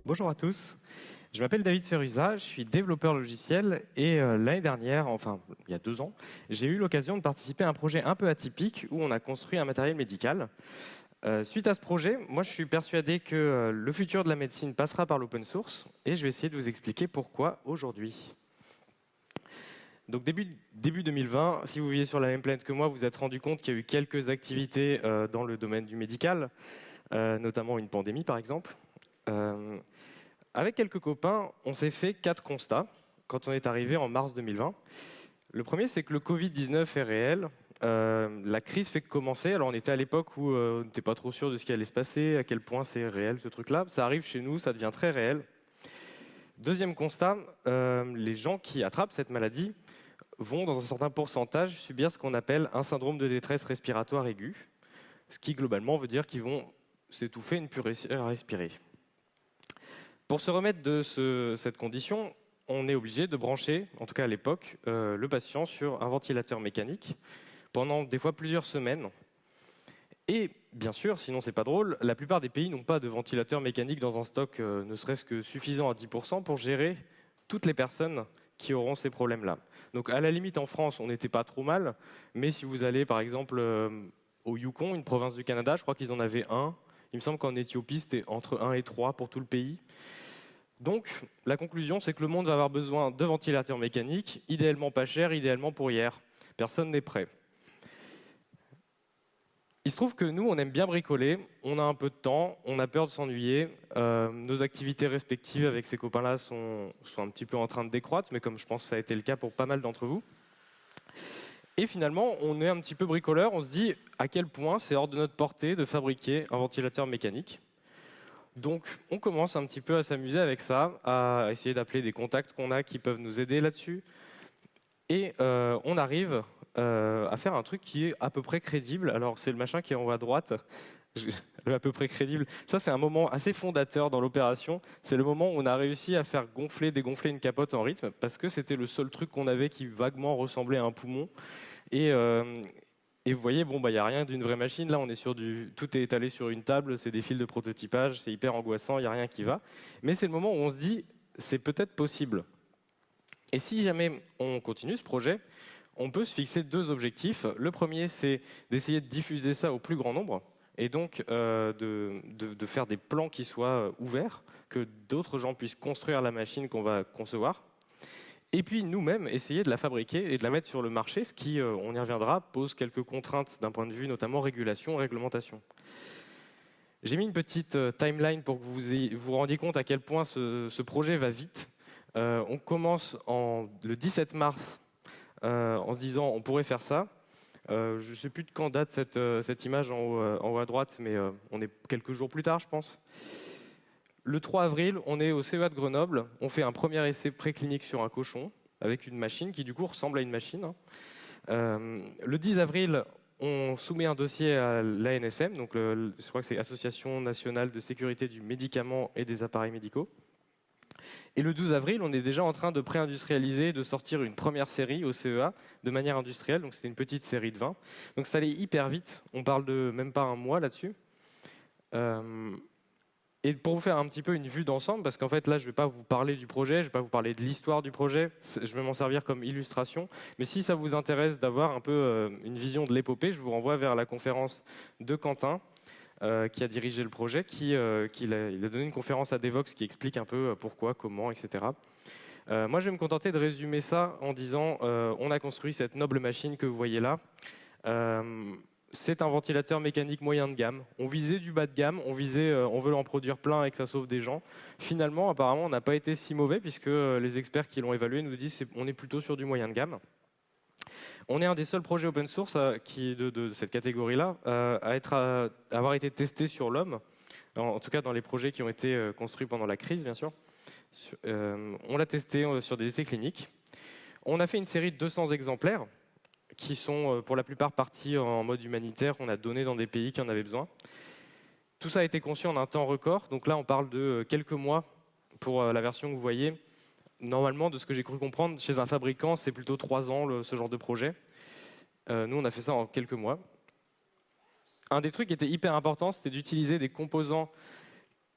Bonjour à tous, je m'appelle David Ferruza, je suis développeur logiciel et l'année dernière, enfin il y a 2 ans, j'ai eu l'occasion de participer à un projet un peu atypique où on a construit un matériel médical. Suite à ce projet, moi je suis persuadé que le futur de la médecine passera par l'open source et je vais essayer de vous expliquer pourquoi aujourd'hui. Donc début 2020, si vous viviez sur la même planète que moi, vous vous êtes rendu compte qu'il y a eu quelques activités dans le domaine du médical, notamment une pandémie par exemple. Avec quelques copains, on s'est fait 4 constats quand on est arrivé en mars 2020. Le premier, c'est que le Covid-19 est réel. La crise fait que commencer. Alors on était à l'époque où on n'était pas trop sûr de ce qui allait se passer, à quel point c'est réel ce truc-là. Ça arrive chez nous, ça devient très réel. Deuxième constat, les gens qui attrapent cette maladie vont dans un certain pourcentage subir ce qu'on appelle un syndrome de détresse respiratoire aiguë, ce qui globalement veut dire qu'ils vont s'étouffer et ne plus réussir à respirer. Pour se remettre de cette condition, on est obligé de brancher, en tout cas à l'époque, le patient sur un ventilateur mécanique pendant des fois plusieurs semaines. Et bien sûr, sinon c'est pas drôle, la plupart des pays n'ont pas de ventilateur mécanique dans un stock ne serait-ce que suffisant à 10% pour gérer toutes les personnes qui auront ces problèmes-là. Donc à la limite en France, on n'était pas trop mal, mais si vous allez par exemple au Yukon, une province du Canada, je crois qu'ils en avaient un. Il me semble qu'en Éthiopie, c'était entre 1 et 3 pour tout le pays. Donc, la conclusion, c'est que le monde va avoir besoin de ventilateurs mécaniques, idéalement pas chers, idéalement pour hier. Personne n'est prêt. Il se trouve que nous, on aime bien bricoler, on a un peu de temps, on a peur de s'ennuyer. Nos activités respectives avec ces copains-là sont un petit peu en train de décroître, mais comme je pense que ça a été le cas pour pas mal d'entre vous. Et finalement, on est un petit peu bricoleur, on se dit à quel point c'est hors de notre portée de fabriquer un ventilateur mécanique. Donc, on commence un petit peu à s'amuser avec ça, à essayer d'appeler des contacts qu'on a qui peuvent nous aider là-dessus. Et on arrive à faire un truc qui est à peu près crédible. Alors, c'est le machin qui est en haut à droite, le à peu près crédible. Ça, c'est un moment assez fondateur dans l'opération. C'est le moment où on a réussi à faire gonfler, dégonfler une capote en rythme, parce que c'était le seul truc qu'on avait qui vaguement ressemblait à un poumon. Et vous voyez, bon, il n'y a rien d'une vraie machine. Là, on est sur tout est étalé sur une table, c'est des fils de prototypage, c'est hyper angoissant, il n'y a rien qui va. Mais c'est le moment où on se dit, c'est peut-être possible. Et si jamais on continue ce projet, on peut se fixer 2 objectifs. Le premier, c'est d'essayer de diffuser ça au plus grand nombre, et donc de faire des plans qui soient ouverts, que d'autres gens puissent construire la machine qu'on va concevoir. Et puis nous-mêmes, essayer de la fabriquer et de la mettre sur le marché, ce qui, on y reviendra, pose quelques contraintes d'un point de vue notamment régulation, réglementation. J'ai mis une petite timeline pour que vous vous rendiez compte à quel point ce projet va vite. On commence le 17 mars en se disant on pourrait faire ça. Je ne sais plus de quand date cette image en haut à droite, mais on est quelques jours plus tard, je pense. Le 3 avril, on est au CEA de Grenoble. On fait un premier essai préclinique sur un cochon avec une machine qui, du coup, ressemble à une machine. Le 10 avril, on soumet un dossier à l'ANSM, donc je crois que c'est Association nationale de sécurité du médicament et des appareils médicaux. Et le 12 avril, on est déjà en train de pré-industrialiser, de sortir une première série au CEA de manière industrielle. Donc c'était une petite série de 20. Donc ça allait hyper vite. On parle de même pas un mois là-dessus. Et pour vous faire un petit peu une vue d'ensemble, parce qu'en fait là je ne vais pas vous parler du projet, je ne vais pas vous parler de l'histoire du projet, je vais m'en servir comme illustration, mais si ça vous intéresse d'avoir un peu une vision de l'épopée, je vous renvoie vers la conférence de Quentin, qui a dirigé le projet, il a donné une conférence à Devox qui explique un peu pourquoi, comment, etc. Moi je vais me contenter de résumer ça en disant on a construit cette noble machine que vous voyez là. C'est un ventilateur mécanique moyen de gamme. On visait du bas de gamme, on veut en produire plein et que ça sauve des gens. Finalement, apparemment, on n'a pas été si mauvais puisque les experts qui l'ont évalué nous disent qu'on est plutôt sur du moyen de gamme. On est un des seuls projets open source de cette catégorie-là à avoir été testé sur l'homme, en tout cas dans les projets qui ont été construits pendant la crise, bien sûr. On l'a testé sur des essais cliniques. On a fait une série de 200 exemplaires qui sont pour la plupart partis en mode humanitaire, qu'on a donné dans des pays qui en avaient besoin. Tout ça a été conçu en un temps record. Donc là, on parle de quelques mois pour la version que vous voyez. Normalement, de ce que j'ai cru comprendre, chez un fabricant, c'est plutôt 3 ans ce genre de projet. Nous, on a fait ça en quelques mois. Un des trucs qui était hyper important, c'était d'utiliser des composants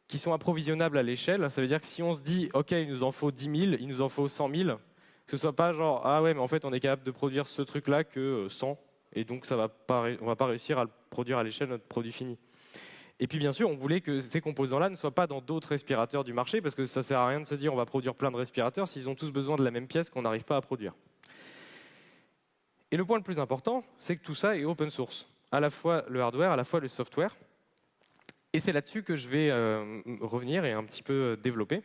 qui sont approvisionnables à l'échelle. Ça veut dire que si on se dit, OK, il nous en faut 10 000, il nous en faut 100 000, que ce soit pas genre, ah ouais, mais en fait, on est capable de produire ce truc-là que 100, et donc on va pas réussir à le produire à l'échelle de notre produit fini. Et puis bien sûr, on voulait que ces composants-là ne soient pas dans d'autres respirateurs du marché, parce que ça sert à rien de se dire on va produire plein de respirateurs s'ils ont tous besoin de la même pièce qu'on n'arrive pas à produire. Et le point le plus important, c'est que tout ça est open source. À la fois le hardware, à la fois le software. Et c'est là-dessus que je vais revenir et un petit peu développer.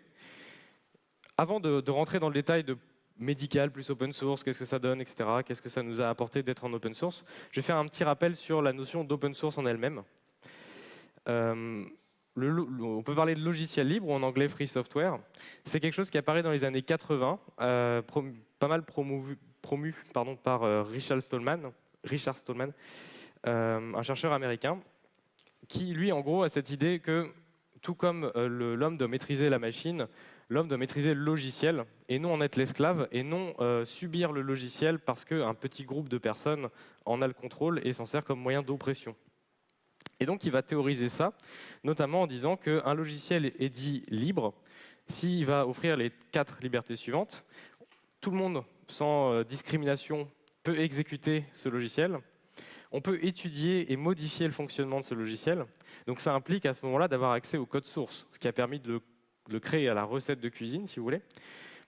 Avant de rentrer dans le détail de médical plus open source, qu'est-ce que ça donne, etc., qu'est-ce que ça nous a apporté d'être en open source, je vais faire un petit rappel sur la notion d'open source en elle-même. On peut parler de logiciel libre, ou en anglais free software. C'est quelque chose qui apparaît dans les années 80, pas mal promu par Richard Stallman, un chercheur américain, qui, lui, en gros, a cette idée que, tout comme l'homme doit maîtriser la machine, l'homme doit maîtriser le logiciel, et non en être l'esclave, et non subir le logiciel parce qu'un petit groupe de personnes en a le contrôle et s'en sert comme moyen d'oppression. Et donc, il va théoriser ça, notamment en disant qu'un logiciel est dit libre s'il va offrir les 4 libertés suivantes. Tout le monde, sans discrimination, peut exécuter ce logiciel. On peut étudier et modifier le fonctionnement de ce logiciel. Donc ça implique à ce moment-là d'avoir accès au code source, ce qui a permis de le créer à la recette de cuisine, si vous voulez,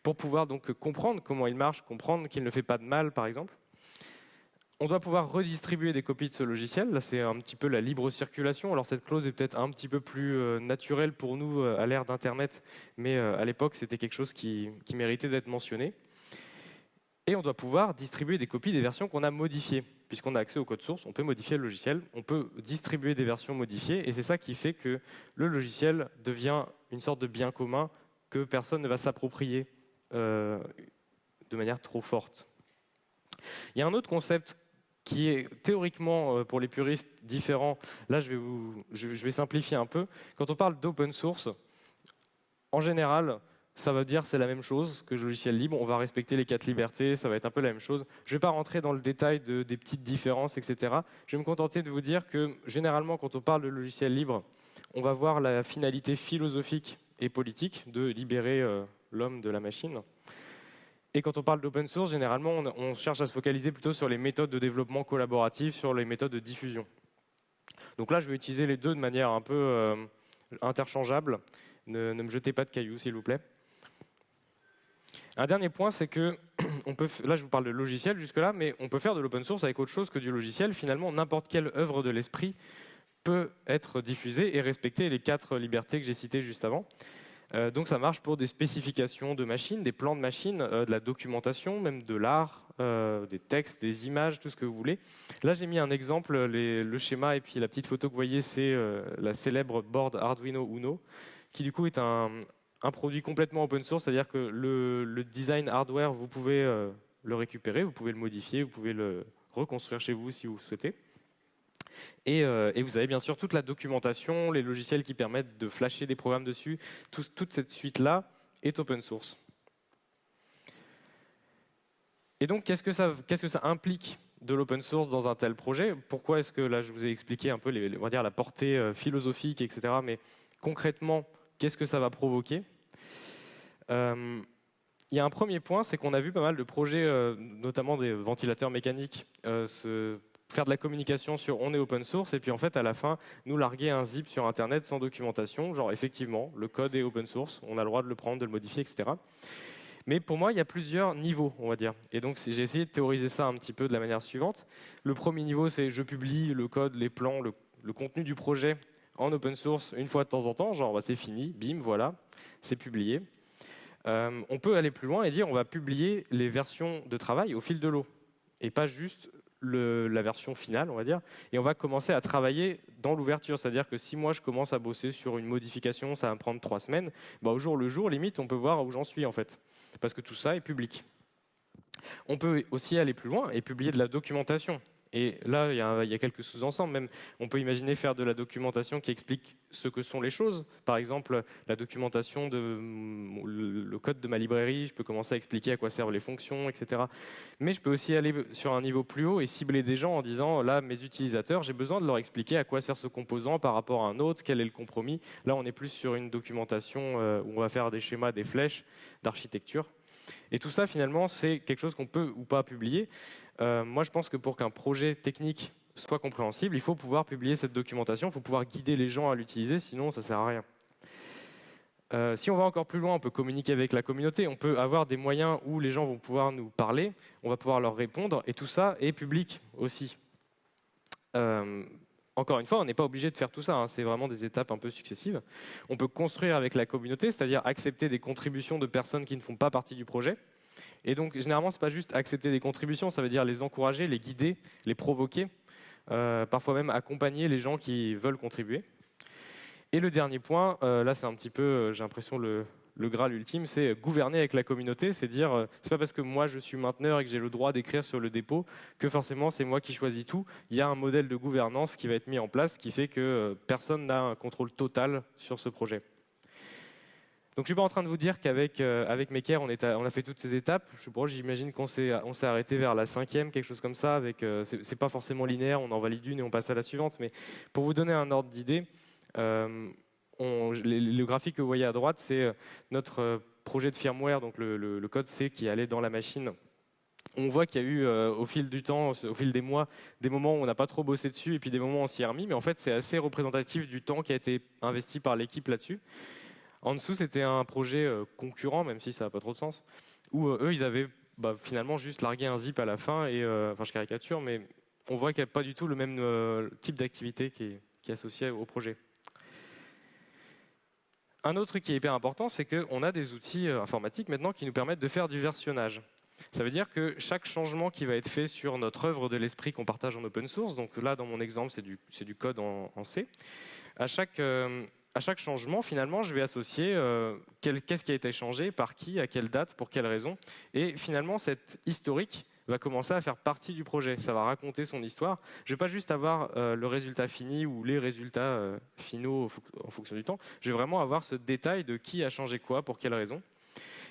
pour pouvoir donc comprendre comment il marche, comprendre qu'il ne fait pas de mal, par exemple. On doit pouvoir redistribuer des copies de ce logiciel. Là, c'est un petit peu la libre circulation. Alors cette clause est peut-être un petit peu plus naturelle pour nous à l'ère d'Internet, mais à l'époque, c'était quelque chose qui méritait d'être mentionné. Et on doit pouvoir distribuer des copies des versions qu'on a modifiées. Puisqu'on a accès au code source, on peut modifier le logiciel, on peut distribuer des versions modifiées, et c'est ça qui fait que le logiciel devient une sorte de bien commun que personne ne va s'approprier de manière trop forte. Il y a un autre concept qui est théoriquement, pour les puristes, différent. Là, je vais simplifier un peu. Quand on parle d'open source, en général, ça veut dire c'est la même chose que le logiciel libre. On va respecter les 4 libertés, ça va être un peu la même chose. Je ne vais pas rentrer dans le détail des petites différences, etc. Je vais me contenter de vous dire que, généralement, quand on parle de logiciel libre, on va voir la finalité philosophique et politique de libérer l'homme de la machine. Et quand on parle d'open source, généralement, on cherche à se focaliser plutôt sur les méthodes de développement collaboratif, sur les méthodes de diffusion. Donc là, je vais utiliser les deux de manière un peu interchangeable. Ne me jetez pas de cailloux, s'il vous plaît. Un dernier point, c'est que, là je vous parle de logiciel jusque-là, mais on peut faire de l'open source avec autre chose que du logiciel. Finalement, n'importe quelle œuvre de l'esprit peut être diffusée et respecter les 4 libertés que j'ai citées juste avant. Donc ça marche pour des spécifications de machines, des plans de machines, de la documentation, même de l'art, des textes, des images, tout ce que vous voulez. Là j'ai mis un exemple, le schéma et puis la petite photo que vous voyez, c'est la célèbre board Arduino Uno, qui du coup est un produit complètement open source, c'est-à-dire que le design hardware, vous pouvez le récupérer, vous pouvez le modifier, vous pouvez le reconstruire chez vous si vous souhaitez. Et vous avez bien sûr toute la documentation, les logiciels qui permettent de flasher des programmes dessus. Toute cette suite-là est open source. Et donc, qu'est-ce que ça implique de l'open source dans un tel projet? Pourquoi est-ce que, là, je vous ai expliqué un peu on va dire, la portée philosophique, etc. Mais concrètement, qu'est-ce que ça va provoquer? Il y a un premier point, c'est qu'on a vu pas mal de projets, notamment des ventilateurs mécaniques, faire de la communication sur on est open source, et puis en fait, à la fin, nous larguer un zip sur Internet sans documentation, genre effectivement, le code est open source, on a le droit de le prendre, de le modifier, etc. Mais pour moi, il y a plusieurs niveaux, on va dire. Et donc, j'ai essayé de théoriser ça un petit peu de la manière suivante. Le premier niveau, c'est je publie le code, les plans, le contenu du projet en open source une fois de temps en temps, genre bah, c'est fini, bim, voilà, c'est publié. On peut aller plus loin et dire on va publier les versions de travail au fil de l'eau, et pas juste la version finale, on va dire, et on va commencer à travailler dans l'ouverture. C'est-à-dire que si moi je commence à bosser sur une modification, ça va me prendre 3 semaines, bah, au jour le jour, limite, on peut voir où j'en suis en fait, parce que tout ça est public. On peut aussi aller plus loin et publier de la documentation. Et là, il y a quelques sous-ensembles. Même, on peut imaginer faire de la documentation qui explique ce que sont les choses. Par exemple, la documentation le code de ma librairie, je peux commencer à expliquer à quoi servent les fonctions, etc. Mais je peux aussi aller sur un niveau plus haut et cibler des gens en disant, là, mes utilisateurs, j'ai besoin de leur expliquer à quoi sert ce composant par rapport à un autre, quel est le compromis. Là, on est plus sur une documentation où on va faire des schémas, des flèches d'architecture. Et tout ça, finalement, c'est quelque chose qu'on peut ou pas publier. Moi, je pense que pour qu'un projet technique soit compréhensible, il faut pouvoir publier cette documentation, il faut pouvoir guider les gens à l'utiliser, sinon ça ne sert à rien. Si on va encore plus loin, on peut communiquer avec la communauté, on peut avoir des moyens où les gens vont pouvoir nous parler, on va pouvoir leur répondre, et tout ça est public aussi. Encore une fois, on n'est pas obligé de faire tout ça, hein, c'est vraiment des étapes un peu successives. On peut construire avec la communauté, c'est-à-dire accepter des contributions de personnes qui ne font pas partie du projet. Et donc, généralement, ce n'est pas juste accepter des contributions, ça veut dire les encourager, les guider, les provoquer, parfois même accompagner les gens qui veulent contribuer. Et le dernier point, là c'est un petit peu, j'ai l'impression, le Graal ultime, c'est gouverner avec la communauté, c'est dire, c'est pas parce que moi je suis mainteneur et que j'ai le droit d'écrire sur le dépôt que forcément c'est moi qui choisis tout. Il y a un modèle de gouvernance qui va être mis en place qui fait que personne n'a un contrôle total sur ce projet. Donc je ne suis pas en train de vous dire qu'avec avec Maker, on a fait toutes ces étapes. J'imagine qu'on s'est arrêté vers la 5e, quelque chose comme ça. C'est pas forcément linéaire, on en valide une et on passe à la suivante. Mais pour vous donner un ordre d'idée, le graphique que vous voyez à droite, c'est notre projet de firmware, donc le code C qui allait dans la machine. On voit qu'il y a eu au fil du temps, au fil des mois, des moments où on n'a pas trop bossé dessus et puis des moments où on s'y est remis. Mais en fait, c'est assez représentatif du temps qui a été investi par l'équipe là-dessus. En dessous, c'était un projet concurrent, même si ça n'a pas trop de sens, où eux, ils avaient finalement juste largué un zip à la fin. Enfin, je caricature, mais on voit qu'il n'y a pas du tout le même type d'activité qui est associé au projet. Un autre truc qui est hyper important, c'est qu'on a des outils informatiques maintenant qui nous permettent de faire du versionnage. Ça veut dire que chaque changement qui va être fait sur notre œuvre de l'esprit qu'on partage en open source, donc là, dans mon exemple, c'est du code en C, à chaque changement, finalement, je vais associer qu'est-ce qui a été changé, par qui, à quelle date, pour quelle raison. Et finalement, cette historique va commencer à faire partie du projet. Ça va raconter son histoire. Je ne vais pas juste avoir le résultat fini ou les résultats finaux en fonction du temps. Je vais vraiment avoir ce détail de qui a changé quoi, pour quelle raison.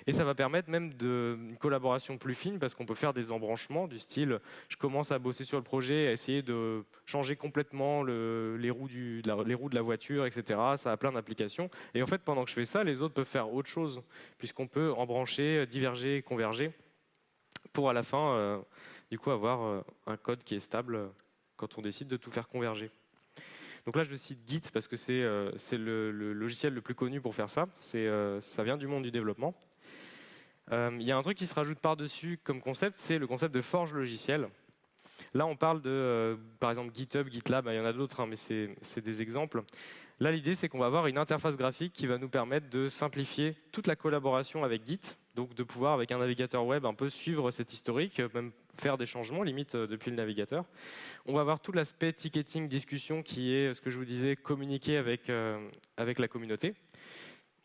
Et ça va permettre même une collaboration plus fine parce qu'on peut faire des embranchements du style je commence à bosser sur le projet, à essayer de changer complètement les roues de la voiture, etc. Ça a plein d'applications. Et en fait, pendant que je fais ça, les autres peuvent faire autre chose puisqu'on peut embrancher, diverger, converger pour à la fin du coup avoir un code qui est stable quand on décide de tout faire converger. Donc là, je cite Git parce que c'est le logiciel le plus connu pour faire ça. Ça vient du monde du développement. Il y a un truc qui se rajoute par-dessus comme concept, c'est le concept de forge logicielle. Là, on parle de, par exemple, GitHub, GitLab, il y en a d'autres, hein, mais c'est des exemples. Là, l'idée, c'est qu'on va avoir une interface graphique qui va nous permettre de simplifier toute la collaboration avec Git, donc de pouvoir, avec un navigateur web, un peu suivre cet historique, même faire des changements, limite, depuis le navigateur. On va avoir tout l'aspect ticketing, discussion, qui est, ce que je vous disais, communiquer avec la communauté.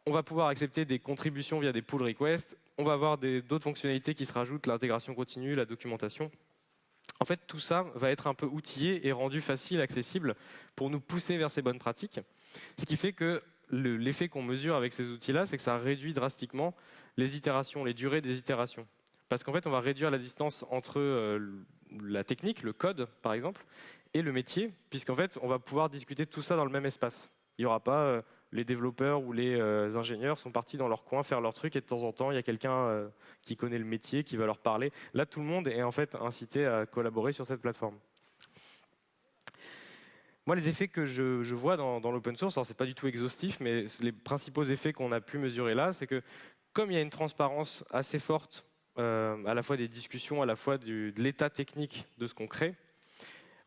On va pouvoir accepter des contributions via des pull requests. On va avoir d'autres fonctionnalités qui se rajoutent, l'intégration continue, la documentation. En fait, tout ça va être un peu outillé et rendu facile, accessible pour nous pousser vers ces bonnes pratiques. Ce qui fait que l'effet qu'on mesure avec ces outils-là, c'est que ça réduit drastiquement les itérations, les durées des itérations. Parce qu'en fait, on va réduire la distance entre la technique, le code par exemple, et le métier, puisqu'en fait, on va pouvoir discuter de tout ça dans le même espace. Il n'y aura pas les développeurs ou les ingénieurs sont partis dans leur coin faire leur truc et de temps en temps, il y a quelqu'un qui connaît le métier, qui va leur parler. Là, tout le monde est en fait incité à collaborer sur cette plateforme. Moi, les effets que je vois dans l'open source, alors c'est pas du tout exhaustif, mais les principaux effets qu'on a pu mesurer là, c'est que comme il y a une transparence assez forte, à la fois des discussions, à la fois de l'état technique de ce qu'on crée,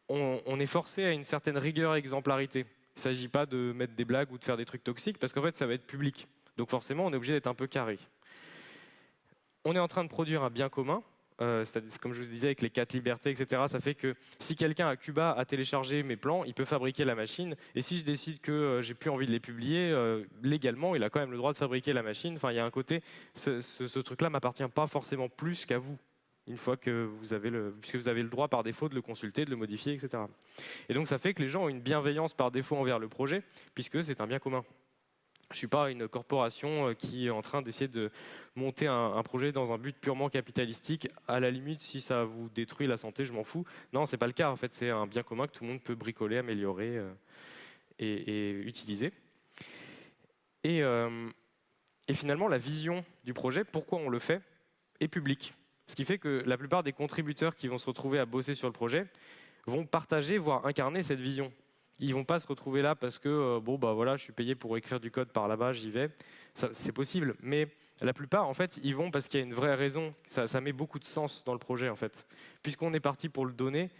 on est forcé à une certaine rigueur et exemplarité. Il ne s'agit pas de mettre des blagues ou de faire des trucs toxiques parce qu'en fait, ça va être public. Donc forcément, on est obligé d'être un peu carré. On est en train de produire un bien commun, c'est-à-dire, comme je vous disais, avec les 4 libertés, etc. Ça fait que si quelqu'un à Cuba a téléchargé mes plans, il peut fabriquer la machine. Et si je décide que j'ai plus envie de les publier, légalement, il a quand même le droit de fabriquer la machine. Enfin, il y a un côté, ce truc-là m'appartient pas forcément plus qu'à vous. une fois que puisque vous avez le droit par défaut de le consulter, de le modifier, etc. Et donc ça fait que les gens ont une bienveillance par défaut envers le projet, puisque c'est un bien commun. Je ne suis pas une corporation qui est en train d'essayer de monter un projet dans un but purement capitalistique. À la limite, si ça vous détruit la santé, je m'en fous. Non, ce n'est pas le cas. En fait, c'est un bien commun que tout le monde peut bricoler, améliorer et utiliser. Et finalement, la vision du projet, pourquoi on le fait, est publique. Ce qui fait que la plupart des contributeurs qui vont se retrouver à bosser sur le projet vont partager, voire incarner cette vision. Ils ne vont pas se retrouver là parce que voilà, je suis payé pour écrire du code par là-bas, j'y vais. C'est possible, mais la plupart, en fait, ils vont parce qu'il y a une vraie raison. Ça met beaucoup de sens dans le projet, en fait. Puisqu'on est parti pour le donner,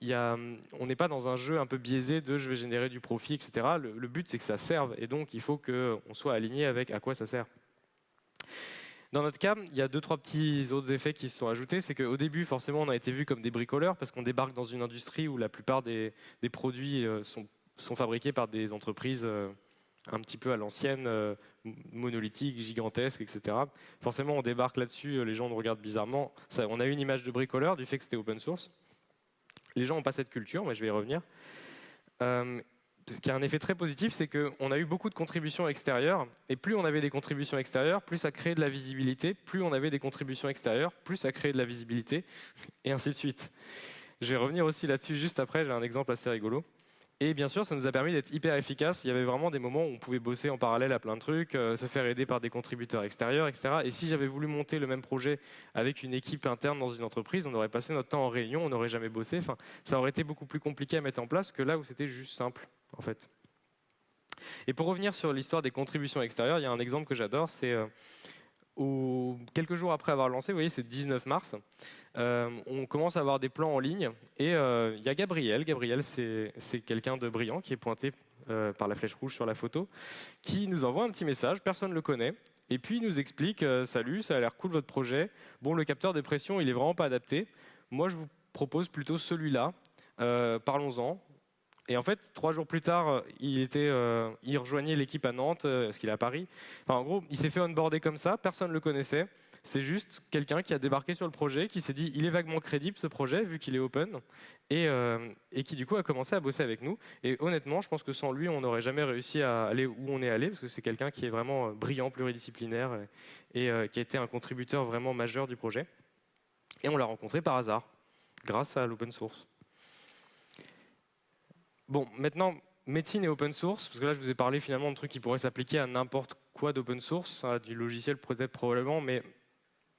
on n'est pas dans un jeu un peu biaisé de je vais générer du profit, etc. Le but, c'est que ça serve, et donc il faut qu'on soit aligné avec à quoi ça sert. Dans notre cas, il y a 2-3 petits autres effets qui se sont ajoutés. C'est qu'au début, forcément, on a été vu comme des bricoleurs parce qu'on débarque dans une industrie où la plupart des produits sont fabriqués par des entreprises un petit peu à l'ancienne, monolithiques, gigantesques, etc. Forcément, on débarque là-dessus, les gens nous regardent bizarrement. On a eu une image de bricoleur du fait que c'était open source. Les gens n'ont pas cette culture, mais je vais y revenir. Ce qui a un effet très positif, c'est qu'on a eu beaucoup de contributions extérieures, et plus on avait des contributions extérieures, plus ça créait de la visibilité, plus on avait des contributions extérieures, plus ça créait de la visibilité, et ainsi de suite. Je vais revenir aussi là-dessus juste après, j'ai un exemple assez rigolo. Et bien sûr, ça nous a permis d'être hyper efficaces. Il y avait vraiment des moments où on pouvait bosser en parallèle à plein de trucs, se faire aider par des contributeurs extérieurs, etc. Et si j'avais voulu monter le même projet avec une équipe interne dans une entreprise, on aurait passé notre temps en réunion, on n'aurait jamais bossé. Enfin, ça aurait été beaucoup plus compliqué à mettre en place que là où c'était juste simple, en fait. Et pour revenir sur l'histoire des contributions extérieures, il y a un exemple que j'adore, c'est quelques jours après avoir lancé, vous voyez, c'est le 19 mars, on commence à avoir des plans en ligne, et il y a Gabriel. Gabriel, c'est quelqu'un de brillant qui est pointé par la flèche rouge sur la photo, qui nous envoie un petit message, personne ne le connaît, et puis il nous explique salut, ça a l'air cool votre projet, bon, le capteur de pression, il est vraiment pas adapté, moi je vous propose plutôt celui-là, parlons-en. Et en fait, 3 jours plus tard, il rejoignait l'équipe à Nantes, parce qu'il est à Paris. Enfin, en gros, il s'est fait onboarder comme ça, personne ne le connaissait. C'est juste quelqu'un qui a débarqué sur le projet, qui s'est dit il est vaguement crédible ce projet, vu qu'il est open, et qui du coup a commencé à bosser avec nous. Et honnêtement, je pense que sans lui, on n'aurait jamais réussi à aller où on est allé, parce que c'est quelqu'un qui est vraiment brillant, pluridisciplinaire, et qui a été un contributeur vraiment majeur du projet. Et on l'a rencontré par hasard, grâce à l'open source. Bon, maintenant, médecine et open source, parce que là, je vous ai parlé finalement de trucs qui pourraient s'appliquer à n'importe quoi d'open source, à du logiciel peut-être probablement, mais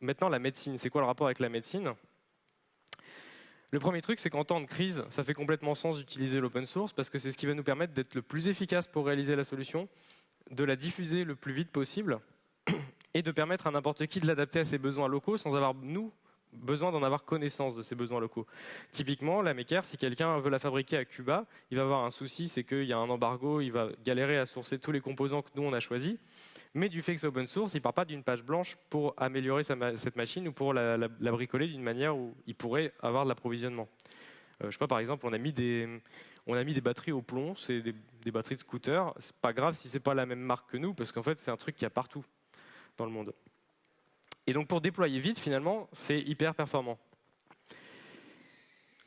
maintenant, la médecine, c'est quoi le rapport avec la médecine? Le premier truc, c'est qu'en temps de crise, ça fait complètement sens d'utiliser l'open source, parce que c'est ce qui va nous permettre d'être le plus efficace pour réaliser la solution, de la diffuser le plus vite possible, et de permettre à n'importe qui de l'adapter à ses besoins locaux sans avoir, nous, besoin d'en avoir connaissance de ses besoins locaux. Typiquement, la Maker, si quelqu'un veut la fabriquer à Cuba, il va avoir un souci, c'est qu'il y a un embargo, il va galérer à sourcer tous les composants que nous on a choisis. Mais du fait que c'est open source, il ne part pas d'une page blanche pour améliorer cette machine ou pour la bricoler d'une manière où il pourrait avoir de l'approvisionnement. Je sais pas, par exemple, on a mis des batteries au plomb, c'est des batteries de scooter. C'est pas grave si c'est pas la même marque que nous, parce qu'en fait c'est un truc qu'il y a partout dans le monde. Et donc pour déployer vite, finalement, c'est hyper performant.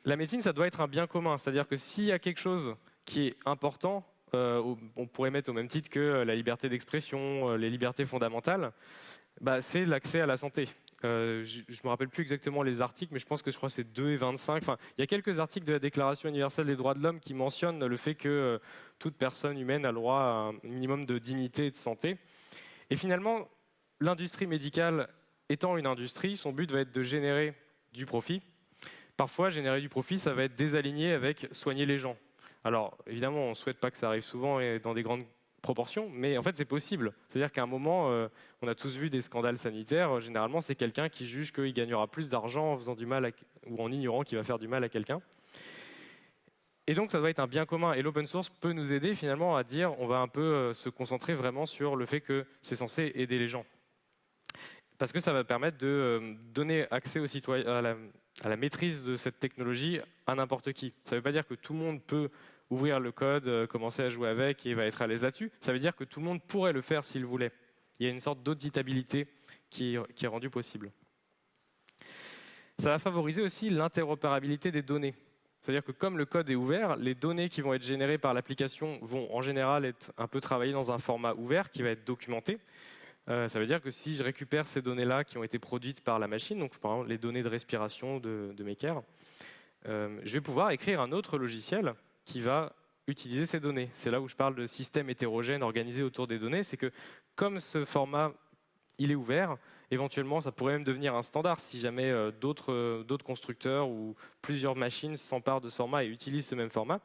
La médecine, ça doit être un bien commun, c'est-à-dire que s'il y a quelque chose qui est important, on pourrait mettre au même titre que la liberté d'expression, les libertés fondamentales, c'est l'accès à la santé. Je ne me rappelle plus exactement les articles, mais je pense que c'est 2 et 25. Enfin, il y a quelques articles de la Déclaration universelle des droits de l'homme qui mentionnent le fait que toute personne humaine a le droit à un minimum de dignité et de santé. Et finalement, l'industrie médicale étant une industrie, son but va être de générer du profit. Parfois, générer du profit, ça va être désaligné avec soigner les gens. Alors, évidemment, on ne souhaite pas que ça arrive souvent et dans des grandes proportions, mais en fait, c'est possible. C'est-à-dire qu'à un moment, on a tous vu des scandales sanitaires. Généralement, c'est quelqu'un qui juge qu'il gagnera plus d'argent en faisant du mal ou en ignorant qu'il va faire du mal à quelqu'un. Et donc, ça doit être un bien commun. Et l'open source peut nous aider finalement à dire on va un peu se concentrer vraiment sur le fait que c'est censé aider les gens. Parce que ça va permettre de donner accès aux citoyens à la maîtrise de cette technologie à n'importe qui. Ça ne veut pas dire que tout le monde peut ouvrir le code, commencer à jouer avec et va être à l'aise là-dessus. Ça veut dire que tout le monde pourrait le faire s'il voulait. Il y a une sorte d'auditabilité qui est rendue possible. Ça va favoriser aussi l'interopérabilité des données. C'est-à-dire que comme le code est ouvert, les données qui vont être générées par l'application vont en général être un peu travaillées dans un format ouvert qui va être documenté. Ça veut dire que si je récupère ces données-là qui ont été produites par la machine, donc par exemple les données de respiration de Maker, je vais pouvoir écrire un autre logiciel qui va utiliser ces données. C'est là où je parle de système hétérogène organisé autour des données. C'est que comme ce format il est ouvert, éventuellement ça pourrait même devenir un standard si jamais d'autres constructeurs ou plusieurs machines s'emparent de ce format et utilisent ce même format.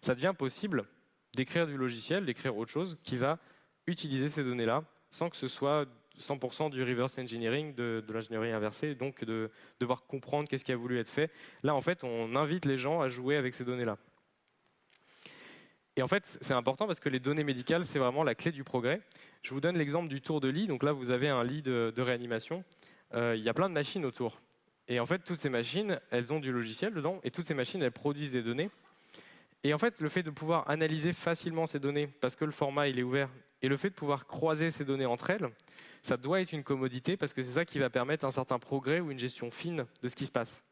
Ça devient possible d'écrire du logiciel, d'écrire autre chose qui va utiliser ces données-là sans que ce soit 100% du reverse engineering, de l'ingénierie inversée, donc de devoir comprendre qu'est-ce qui a voulu être fait. Là, en fait, on invite les gens à jouer avec ces données-là. Et en fait, c'est important parce que les données médicales, c'est vraiment la clé du progrès. Je vous donne l'exemple du tour de lit. Donc là, vous avez un lit de réanimation. Il y a plein de machines autour. Et en fait, toutes ces machines, elles ont du logiciel dedans. Et toutes ces machines, elles produisent des données. Et en fait, le fait de pouvoir analyser facilement ces données, parce que le format il est ouvert, et le fait de pouvoir croiser ces données entre elles, ça doit être une commodité, parce que c'est ça qui va permettre un certain progrès ou une gestion fine de ce qui se passe.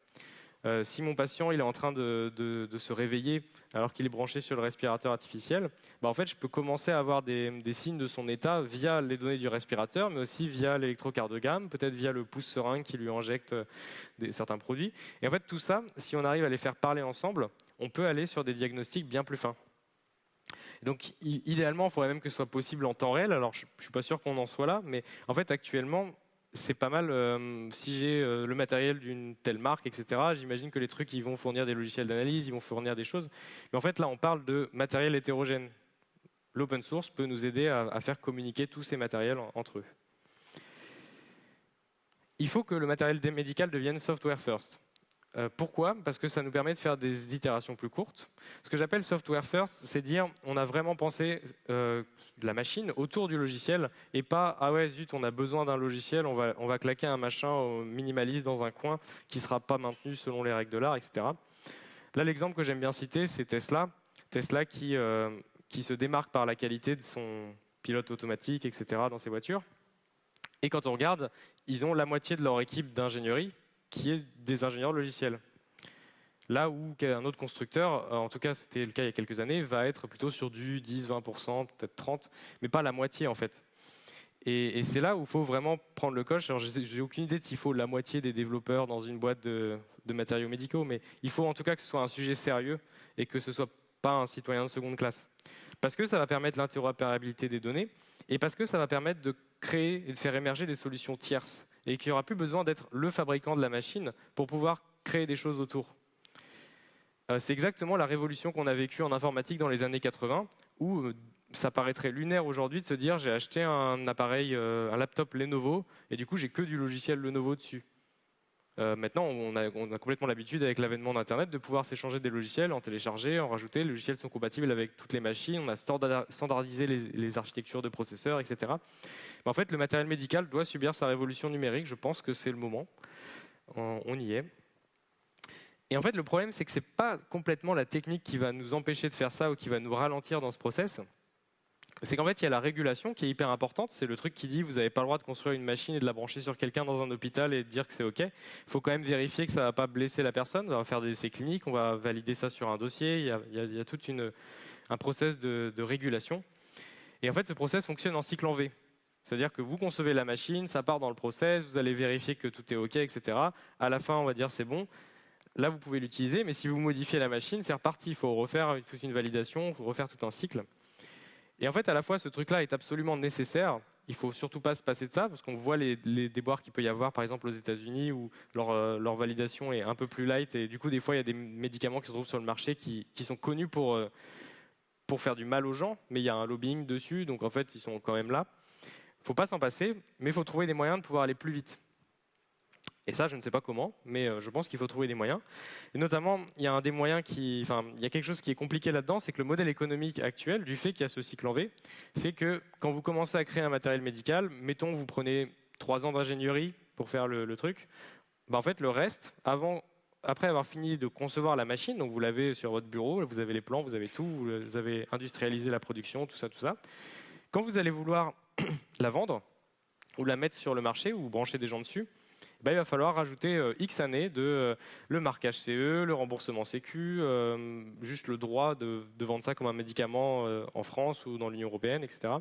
Si mon patient il est en train de se réveiller alors qu'il est branché sur le respirateur artificiel, bah en fait, je peux commencer à avoir des signes de son état via les données du respirateur, mais aussi via l'électrocardiogramme, peut-être via le pouce seringue qui lui injecte certains produits. Et en fait, tout ça, si on arrive à les faire parler ensemble, on peut aller sur des diagnostics bien plus fins. Donc, idéalement, il faudrait même que ce soit possible en temps réel. Alors, je ne suis pas sûr qu'on en soit là, mais en fait, actuellement, c'est pas mal. Si j'ai le matériel d'une telle marque, etc., j'imagine que les trucs, ils vont fournir des logiciels d'analyse, ils vont fournir des choses. Mais en fait, là, on parle de matériel hétérogène. L'open source peut nous aider à faire communiquer tous ces matériels entre eux. Il faut que le matériel médical devienne software first. Pourquoi? Parce que ça nous permet de faire des itérations plus courtes. Ce que j'appelle software first, c'est dire on a vraiment pensé la machine autour du logiciel et pas ah ouais zut on a besoin d'un logiciel, on va claquer un machin minimaliste dans un coin qui ne sera pas maintenu selon les règles de l'art, etc. Là l'exemple que j'aime bien citer c'est Tesla. Tesla qui se démarque par la qualité de son pilote automatique, etc. dans ses voitures. Et quand on regarde, ils ont la moitié de leur équipe d'ingénierie qui est des ingénieurs logiciels. Là où un autre constructeur, en tout cas c'était le cas il y a quelques années, va être plutôt sur du 10-20%, peut-être 30%, mais pas la moitié en fait. Et c'est là où il faut vraiment prendre le coche. Alors j'ai aucune idée s'il faut la moitié des développeurs dans une boîte de matériaux médicaux, mais il faut en tout cas que ce soit un sujet sérieux et que ce ne soit pas un citoyen de seconde classe. Parce que ça va permettre l'interopérabilité des données et parce que ça va permettre de créer et de faire émerger des solutions tierces et qu'il n'y aura plus besoin d'être le fabricant de la machine pour pouvoir créer des choses autour. C'est exactement la révolution qu'on a vécue en informatique dans les années 80, où ça paraîtrait lunaire aujourd'hui de se dire j'ai acheté un appareil, un laptop Lenovo, et du coup j'ai que du logiciel Lenovo dessus. Maintenant, on a complètement l'habitude avec l'avènement d'Internet de pouvoir s'échanger des logiciels, en télécharger, en rajouter. Les logiciels sont compatibles avec toutes les machines, on a standardisé les architectures de processeurs, etc. Mais en fait, le matériel médical doit subir sa révolution numérique. Je pense que c'est le moment. On y est. Et en fait, le problème, c'est que ce n'est pas complètement la technique qui va nous empêcher de faire ça ou qui va nous ralentir dans ce process. C'est qu'en fait, il y a la régulation qui est hyper importante. C'est le truc qui dit vous n'avez pas le droit de construire une machine et de la brancher sur quelqu'un dans un hôpital et de dire que c'est OK. Il faut quand même vérifier que ça ne va pas blesser la personne. On va faire des essais cliniques, on va valider ça sur un dossier. Il y a tout un process de régulation. Et en fait, ce process fonctionne en cycle en V. C'est-à-dire que vous concevez la machine, ça part dans le process, vous allez vérifier que tout est OK, etc. À la fin, on va dire c'est bon. Là, vous pouvez l'utiliser, mais si vous modifiez la machine, c'est reparti. Il faut refaire toute une validation, il faut refaire tout un cycle. Et en fait, à la fois, ce truc-là est absolument nécessaire. Il ne faut surtout pas se passer de ça, parce qu'on voit les déboires qu'il peut y avoir, par exemple aux États-Unis, où leur validation est un peu plus light. Et du coup, des fois, il y a des médicaments qui se trouvent sur le marché qui sont connus pour faire du mal aux gens, mais il y a un lobbying dessus, donc en fait, ils sont quand même là. Il ne faut pas s'en passer, mais il faut trouver des moyens de pouvoir aller plus vite. Et ça, je ne sais pas comment, mais je pense qu'il faut trouver des moyens. Et notamment, il y a il y a quelque chose qui est compliqué là-dedans, c'est que le modèle économique actuel, du fait qu'il y a ce cycle en V, fait que quand vous commencez à créer un matériel médical, mettons que vous prenez 3 ans d'ingénierie pour faire le truc, en fait, le reste, après avoir fini de concevoir la machine, donc vous l'avez sur votre bureau, vous avez les plans, vous avez tout, vous avez industrialisé la production, tout ça. Quand vous allez vouloir la vendre, ou la mettre sur le marché, ou brancher des gens dessus, il va falloir rajouter X années de le marquage CE, le remboursement Sécu, juste le droit de vendre ça comme un médicament en France ou dans l'Union européenne, etc.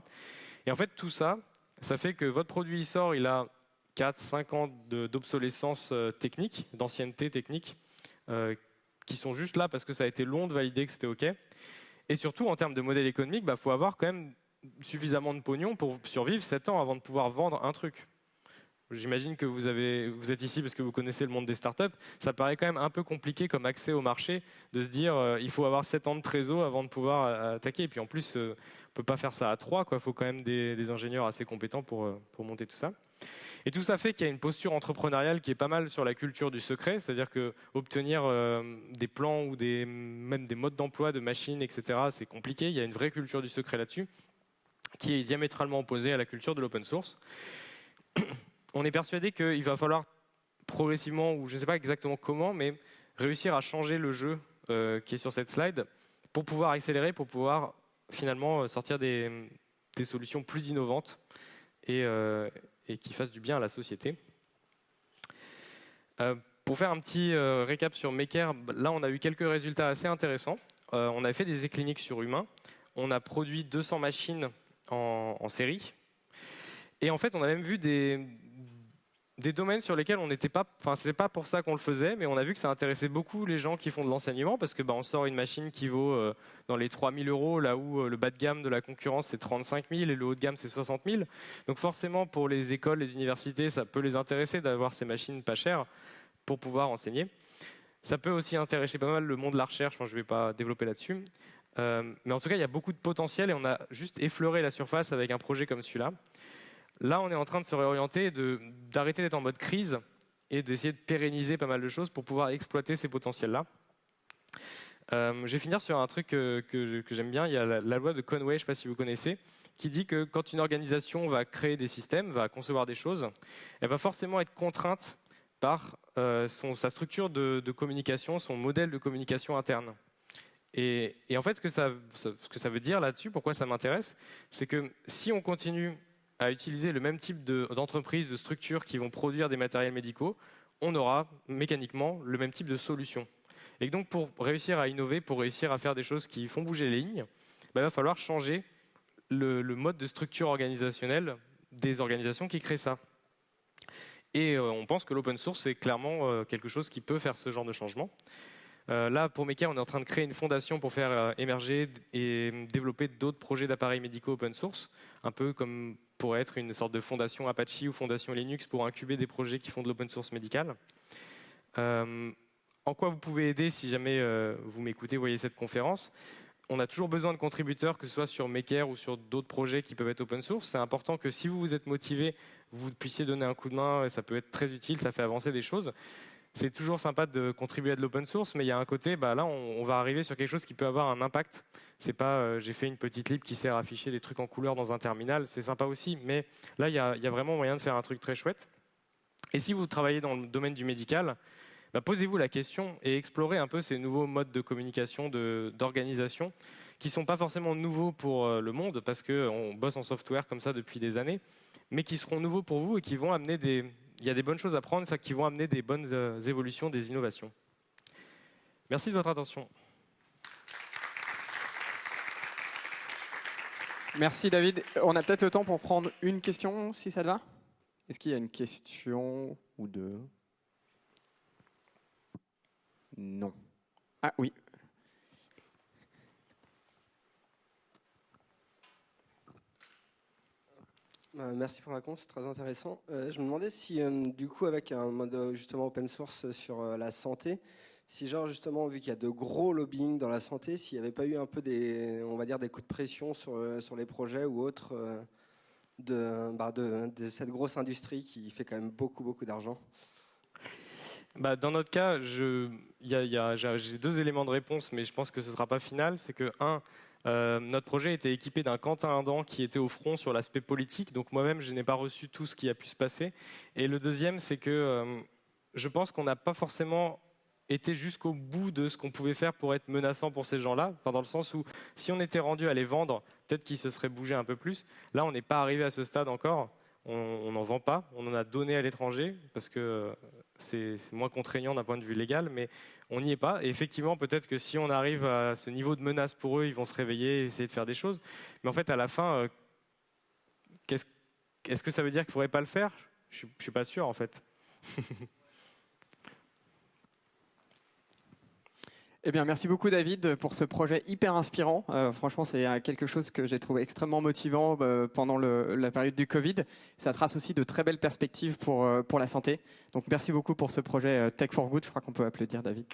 Et en fait, tout ça, ça fait que votre produit sort, il a 4-5 ans d'obsolescence technique, d'ancienneté technique, qui sont juste là parce que ça a été long de valider que c'était OK. Et surtout, en termes de modèle économique, il faut avoir quand même suffisamment de pognon pour survivre 7 ans avant de pouvoir vendre un truc. J'imagine que vous êtes ici parce que vous connaissez le monde des startups. Ça paraît quand même un peu compliqué comme accès au marché de se dire il faut avoir 7 ans de trésor avant de pouvoir attaquer. Et puis en plus, on ne peut pas faire ça à 3. Il faut quand même des ingénieurs assez compétents pour monter tout ça. Et tout ça fait qu'il y a une posture entrepreneuriale qui est pas mal sur la culture du secret, c'est-à-dire que obtenir des plans ou même des modes d'emploi de machines, etc., c'est compliqué. Il y a une vraie culture du secret là-dessus, qui est diamétralement opposée à la culture de l'open source. On est persuadé qu'il va falloir progressivement, ou je ne sais pas exactement comment, mais réussir à changer le jeu qui est sur cette slide pour pouvoir accélérer, pour pouvoir finalement sortir des solutions plus innovantes et qui fassent du bien à la société. Pour faire un petit récap sur Maker, là on a eu quelques résultats assez intéressants. On a fait des essais cliniques sur humains. On a produit 200 machines en série. Et en fait, on a même vu des domaines sur lesquels on n'était pas, c'était pas pour ça qu'on le faisait, mais on a vu que ça intéressait beaucoup les gens qui font de l'enseignement parce que on sort une machine qui vaut dans les 3 000 €, là où le bas de gamme de la concurrence c'est 35 000 et le haut de gamme c'est 60 000. Donc forcément pour les écoles, les universités, ça peut les intéresser d'avoir ces machines pas chères pour pouvoir enseigner. Ça peut aussi intéresser pas mal le monde de la recherche, je ne vais pas développer là-dessus. Mais en tout cas, il y a beaucoup de potentiel et on a juste effleuré la surface avec un projet comme celui-là. Là, on est en train de se réorienter, d'arrêter d'être en mode crise et d'essayer de pérenniser pas mal de choses pour pouvoir exploiter ces potentiels-là. Je vais finir sur un truc que j'aime bien. Il y a la loi de Conway, je ne sais pas si vous connaissez, qui dit que quand une organisation va créer des systèmes, va concevoir des choses, elle va forcément être contrainte par sa structure de communication, son modèle de communication interne. Et en fait, ce que ça veut dire là-dessus, pourquoi ça m'intéresse, c'est que si on continue à utiliser le même type d'entreprises, de structures qui vont produire des matériels médicaux, on aura mécaniquement le même type de solution. Et donc pour réussir à innover, pour réussir à faire des choses qui font bouger les lignes, il va falloir changer le mode de structure organisationnelle des organisations qui créent ça. Et on pense que l'open source, c'est clairement quelque chose qui peut faire ce genre de changement. Là, pour Maker, on est en train de créer une fondation pour faire émerger et développer d'autres projets d'appareils médicaux open source, un peu comme pourrait être une sorte de fondation Apache ou fondation Linux pour incuber des projets qui font de l'open source médical. En quoi vous pouvez aider si jamais vous m'écoutez, voyez cette conférence? On a toujours besoin de contributeurs, que ce soit sur Maker ou sur d'autres projets qui peuvent être open source. C'est important que si vous êtes motivé, vous puissiez donner un coup de main, et ça peut être très utile, ça fait avancer des choses. C'est toujours sympa de contribuer à de l'open source, mais il y a un côté, là on va arriver sur quelque chose qui peut avoir un impact. C'est pas j'ai fait une petite lib qui sert à afficher des trucs en couleur dans un terminal, c'est sympa aussi, mais là il y a vraiment moyen de faire un truc très chouette. Et si vous travaillez dans le domaine du médical, posez-vous la question et explorez un peu ces nouveaux modes de communication, d'organisation, qui ne sont pas forcément nouveaux pour le monde, parce qu'on bosse en software comme ça depuis des années, mais qui seront nouveaux pour vous et qui vont amener il y a des bonnes choses à prendre, ça, qui vont amener des bonnes évolutions, des innovations. Merci de votre attention. Merci David. On a peut-être le temps pour prendre une question, si ça te va. Est-ce qu'il y a une question ou deux? Non. Ah oui. Merci pour la réponse, c'est très intéressant. Je me demandais si, du coup, avec un mode justement open source sur la santé, si genre justement, vu qu'il y a de gros lobbying dans la santé, s'il n'y avait pas eu un peu on va dire des coups de pression sur les projets ou autres de cette grosse industrie qui fait quand même beaucoup d'argent. Dans notre cas, j'ai 2 éléments de réponse, mais je pense que ce ne sera pas final. C'est que, notre projet était équipé d'un Quentin Adam qui était au front sur l'aspect politique, donc moi-même je n'ai pas reçu tout ce qui a pu se passer. Et le deuxième, c'est que je pense qu'on n'a pas forcément été jusqu'au bout de ce qu'on pouvait faire pour être menaçant pour ces gens-là, dans le sens où si on était rendu à les vendre, peut-être qu'ils se seraient bougés un peu plus. Là, on n'est pas arrivé à ce stade encore. on n'en vend pas, on en a donné à l'étranger parce que c'est moins contraignant d'un point de vue légal, mais on n'y est pas. Et effectivement, peut-être que si on arrive à ce niveau de menace pour eux, ils vont se réveiller et essayer de faire des choses. Mais en fait, à la fin, est-ce que ça veut dire qu'il ne faudrait pas le faire ? Je ne suis pas sûr, en fait. Eh bien, merci beaucoup David pour ce projet hyper inspirant. Franchement, c'est quelque chose que j'ai trouvé extrêmement motivant pendant la période du Covid. Ça trace aussi de très belles perspectives pour la santé. Donc, merci beaucoup pour ce projet Tech for Good. Je crois qu'on peut applaudir David.